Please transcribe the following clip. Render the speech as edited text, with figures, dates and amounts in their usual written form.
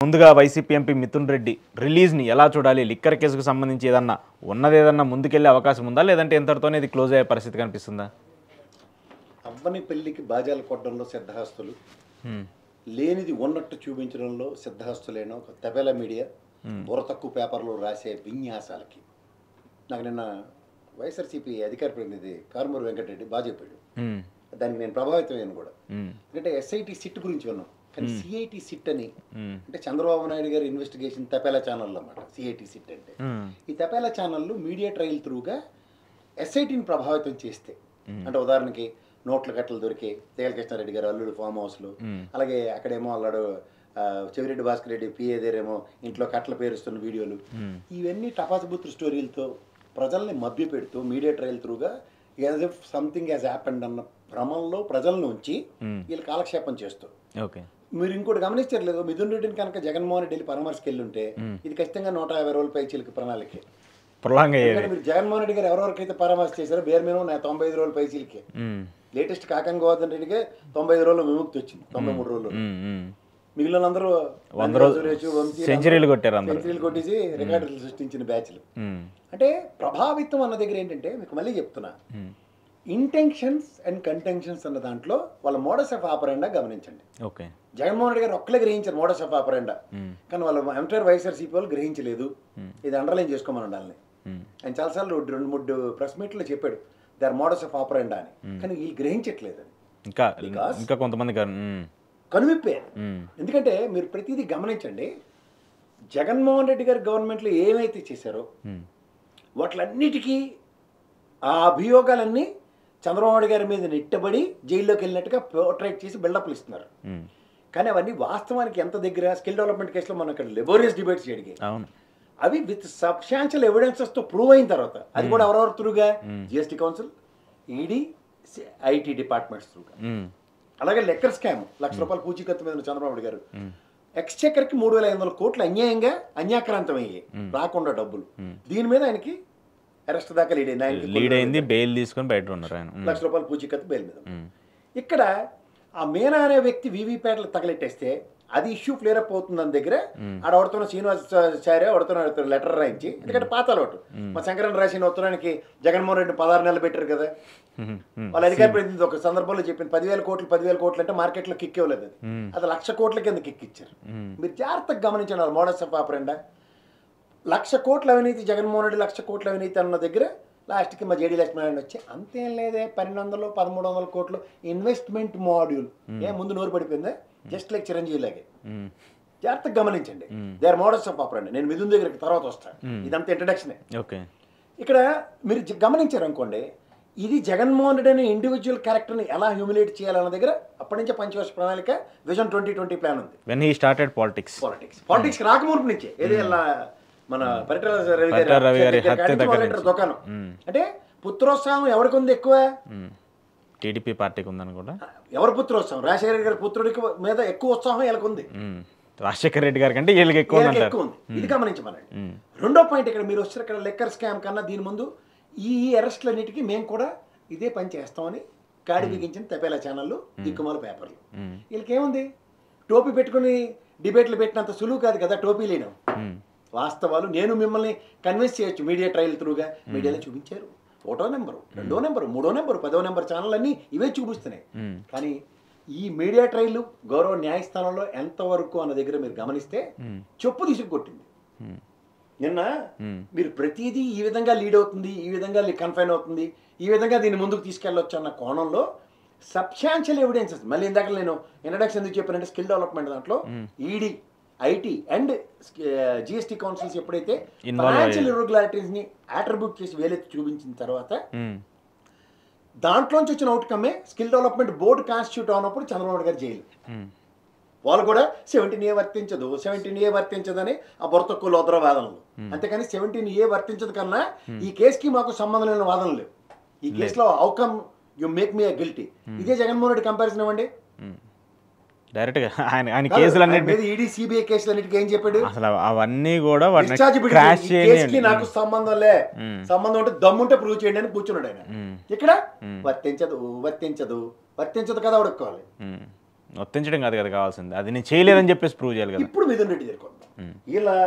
ముందుగా YCP MP Mithun Reddy రిలీజ్ని ఎలా చూడాలి? లిక్కర్ కేసుకు సంబంధించి ఏదన్నా ముందుకెళ్లే అవకాశం ఉందా, లేదంటే ఎంతటితోనే ఇది క్లోజ్ అయ్యే పరిస్థితి కనిపిస్తుందా? అవ్వని పెళ్లికి బాజాలు కొట్టడంలో సిద్ధహస్తులు, లేనిది ఉన్నట్టు చూపించడంలో సిద్ధహస్తులేనో ఒక తబేలా మీడియా బుర్ర తక్కువ పేపర్లో రాసే విన్యాసాలకి నాకు నిన్న వైఎస్ఆర్సీపీ అధికార ప్రతినిధి కారుమూరి వెంకటరెడ్డి బాగా చెప్పాడు. దానికి నేను ప్రభావితమైన కూడా. ఎందుకంటే ఎస్ఐటి సిట్ గురించి విన్నాం, కానీ సిఐటి సిట్ అని అంటే చంద్రబాబు నాయుడు గారి ఇన్వెస్టిగేషన్ తపేలా ఛానల్ అన్నమాట. సిఐటి సిట్ అంటే ఈ తపేలా ఛానళ్ళు మీడియా ట్రయల్ త్రూగా ఎస్ఐటిని ప్రభావితం చేస్తే, అంటే ఉదాహరణకి నోట్ల కట్టలు దొరికే తేగల కృష్ణారెడ్డి గారు అల్లుడు ఫామ్ హౌస్లో, అలాగే అక్కడేమో అల్లాడు చెవిరెడ్డి భాస్కర్ రెడ్డి పిఏ దగ్గరేమో ఇంట్లో కట్టలు పేరుస్తున్న వీడియోలు, ఇవన్నీ టపాసుబుత్రు స్టోరీలతో ప్రజల్ని మభ్య పెడుతూ మీడియా ట్రయల్ త్రూగా as if something has happened అన్న భ్రమంలో ప్రజలను ఉంచి వీళ్ళు కాలక్షేపం చేస్తూ. మీరు ఇంకోటి గమనించారు లేదు, మిథున్ రెడ్డిని కనుక జగన్మోహన్ రెడ్డి వెళ్ళి పరామర్శకి వెళ్ళి ఉంటే ఇది ఖచ్చితంగా 150 రోజుల పైచీలకి ప్రణాళికే. మీరు జగన్మోహన్ రెడ్డి గారు ఎవరెవరికైతే పరామర్శ చేశారో బేర్ మీద 95 రోజుల పైచీలకే. లేటెస్ట్ కాకం గోవర్ధన్ రెడ్డికి 95 రోజులు విముక్తి వచ్చింది, 93 రోజులు. మిగిలిన అందరూ సెంచరీలు కొట్టారు, సెంచరీలు కొట్టేసి రికార్డులు సృష్టించిన బ్యాచ్లు. అంటే ప్రభావితం అన్న దగ్గర ఏంటంటే, మీకు మళ్ళీ చెప్తున్నా, ఇంటెన్షన్స్ అండ్ కంటెన్షన్స్ అన్న దాంట్లో వాళ్ళ మోడస్ ఆఫ్ ఆపరెండా గమనించండి. జగన్మోహన్ రెడ్డి గారు ఒక్కలే గ్రహించారు మోడస్ ఆఫ్ ఆపరెండా, కానీ వాళ్ళ ఎంటైర్ వైఎస్ఆర్సీపీ వాళ్ళు గ్రహించలేదు. ఇది అండర్లైన్ చేసుకోమని ఉండాలని ఆయన చాలాసార్లు 2-3 ప్రెస్ మీట్లో చెప్పాడు, దే ఆర్ మోడస్ ఆఫ్ ఆపరెండా అని. కానీ వీళ్ళు గ్రహించట్లేదు అని, ఇంకా కొంతమంది కనువిప్పారు. ఎందుకంటే మీరు ప్రతిదీ గమనించండి, జగన్మోహన్ రెడ్డి గారి గవర్నమెంట్లో ఏమైతే చేశారో వాటిలన్నిటికీ ఆ అభియోగాలన్నీ చంద్రబాబు నాయుడు గారి మీద నెట్టబడి జైల్లోకి వెళ్ళినట్టుగా పోర్ట్రేట్ చేసి బిల్డప్లు ఇస్తున్నారు. కానీ అవన్నీ వాస్తవానికి ఎంత దగ్గర స్కిల్ డెవలప్మెంట్ కేసులో మనం అక్కడ లెబోరియస్ డిబేట్స్ జరిగాయి. అవి విత్ సబ్స్టాన్షియల్ ఎవిడెన్సెస్తో ప్రూవ్ అయిన తర్వాత, అది కూడా ఎవరెవరు త్రూగా, GST council, ED, IT departments త్రూగా. అలాగే లెక్కర్ స్కామ్, ₹1,00,000 పూచీకత్తు మీద చంద్రబాబు గారు ఎక్స్చెక్కర్కి 3,500 కోట్లు అన్యాయంగా అన్యాక్రాంతం అయ్యాయి, రాకుండా డబ్బులు. దీని మీద ఆయనకి అరెస్ట్ దాకా లీడ్ అయింది, బెయిల్ తీసుకొని బయట ఉన్నారు ఆయన. ₹1,00,000 పూచీకత్తు బెయిల్ మీద. ఇక్కడ ఆ మీనా అనే వ్యక్తి వీవీప్యాట్లు తగలెట్టేస్తే అది ఇష్యూ ఫ్లేర్ అప్ అవుతుంది. దాని దగ్గర ఆడవుతున్న శ్రీనివాసాచార్య ఆడుతున్న లెటర్ రాయించి, ఎందుకంటే పాత అలవాటు, మా శంకరన్ రాసిన ఉత్తరానికి జగన్మోహన్ రెడ్డి 16 నెలలు పెట్టారు కదా. వాళ్ళ అధికార ప్రతినిధి ఒక సందర్భంలో చెప్పింది 10,000 కోట్లు అంటే మార్కెట్లో కిక్ ఇవ్వలేదు, అది 1,00,000 కోట్ల కింద కిక్ ఇచ్చారు. మీరు జాగ్రత్తగా గమనించండి, వాళ్ళ మోడస్ ఆఫ్ ఆపరెండా 1,00,000 కోట్ల అవినీతి, జగన్మోహన్ రెడ్డి 1,00,000 కోట్ల అవినీతి అన్న దగ్గర లాస్ట్కి మా జేడీ లక్ష్మీనారాయణ వచ్చి అంతేం లేదే 1,200-1,300 కోట్లు ఇన్వెస్ట్మెంట్ మాడ్యూల్, ముందు నోరు పడిపోయిందే, జస్ట్ లైక్ చిరంజీవి లాగే. జాగ్రత్తగా గమనించండి, దే ఆర్ మోడల్స్ ఆఫ్ ఆపరెండా. నేను మిథున్ దగ్గరికి తర్వాత వస్తాను, ఇదంతా ఇంట్రడక్షనే. ఇక్కడ మీరు గమనించారు అనుకోండి, ఇది జగన్మోహన్ రెడ్డి అనే ఇండివిజువల్ క్యారెక్టర్ని ఎలా హ్యూమిలేట్ చేయాలన్న దగ్గర అప్పటి నుంచే పంచవర్ష ప్రణాళిక విజన్ 2020 ప్లాన్ ఉంది. వెన్ హీ స్టార్టెడ్ పాలిటిక్స్ రాకముందు నుంచే, ఏది మన పరిటాల రవి గారి దుకాణం. అంటే పుత్రోత్సాహం ఎవరికి ఉంది ఎక్కువ? టీడీపీ పార్టీకి ఉందని కూడా. ఎవరి పుత్రోత్సాహం? రాజశేఖర గారి పుత్రుడికి మీద ఎక్కువ ఉత్సాహం వీళ్ళకి ఉంది, రాజశేఖర రెడ్డి గారి కంటే వీళ్ళకి ఎక్కువ ఉంది. ఇది గమనించమనండి. రెండో పాయింట్, ఇక్కడ మీరు వచ్చిన ఇక్కడ లెక్కర్ స్కామ్ కన్నా దీని ముందు ఈ అరెస్టులన్నిటికీ మేము కూడా ఇదే పని చేస్తామని కాడి బిగించిన తపేలా ఛానళ్ళు, దిక్కుమాల పేపర్లు. వీళ్ళకి ఏముంది, టోపీ పెట్టుకుని డిబేట్లు పెట్టినంత సులువు కాదు కదా టోపీ లేను. వాస్తవాలు నేను మిమ్మల్ని కన్విన్స్ చేయొచ్చు మీడియా ట్రయల్ త్రూగా. మీడియాలో చూపించారు 1వ నెంబరు, 2వ నెంబరు, 3వ నెంబరు, 10వ నెంబర్ ఛానల్ అన్నీ ఇవే చూపిస్తున్నాయి. కానీ ఈ మీడియా ట్రయల్ గౌరవ న్యాయస్థానంలో ఎంతవరకు అన్న దగ్గర మీరు గమనిస్తే చెప్పు తీసుకొట్టింది. నిన్న మీరు ప్రతిదీ ఈ విధంగా లీడ్ అవుతుంది, ఈ విధంగా కన్ఫైన్ అవుతుంది, ఈ విధంగా దీన్ని ముందుకు తీసుకెళ్ళొచ్చు అన్న కోణంలో సబ్స్టాన్షియల్ ఎవిడెన్సెస్, మళ్ళీ ఇందాక నేను ఇంట్రడక్షన్ ఎందుకు చెప్పానంటే స్కిల్ డెవలప్మెంట్ దాంట్లో ED, IT and GST councils ఎప్పుడైతే ఫైనాన్షియల్ ఇర్రెగ్యులారిటీస్ ని అట్రిబ్యూట్ చేసి వేలెత్తి చూపించిన తర్వాత దాంట్లోంచి వచ్చిన అవుట్కమే స్కిల్ డెవలప్మెంట్ బోర్డు కాన్స్టిట్యూట్ అవునప్పుడు చంద్రబాబు గారు జైలు. వాళ్ళు కూడా 17A వర్తించదు, 17A వర్తించదని ఆ బొరతక్కువ లోదర వాదనలు. అంతేకాని 17A వర్తించదు కన్నా ఈ కేసుకి మాకు సంబంధం లేని వాదనలు లేవు. ఈ కేసులో అవుకమ్ యు మేక్ మీ గిల్టీ. ఇదే జగన్మోహన్ రెడ్డి కంపారిజన్ ఇవ్వండి. డైరెక్ట్ గా ఆయన కేసులన్నిటి ఈడీ సిబిఐ కేసులన్నిటికీ ఏం చెప్పాడు? అసలు అవన్నీ కూడా నాకు సంబంధం ఉంటే దమ్ముంటే ప్రూవ్ చేయండి అని కూర్చున్నాడు ఆయన. ఇక్కడ వర్తించదు కదా ఉడుకోవాలి. ఒత్తించడం కాదు కదా కావాల్సింది, అది నేను చేయలేదని చెప్పేసి ప్రూవ్ చేయాలి కదా. ఇప్పుడు మిథున్ రెడ్డి దగ్గరికి వద్దాం. ఇలా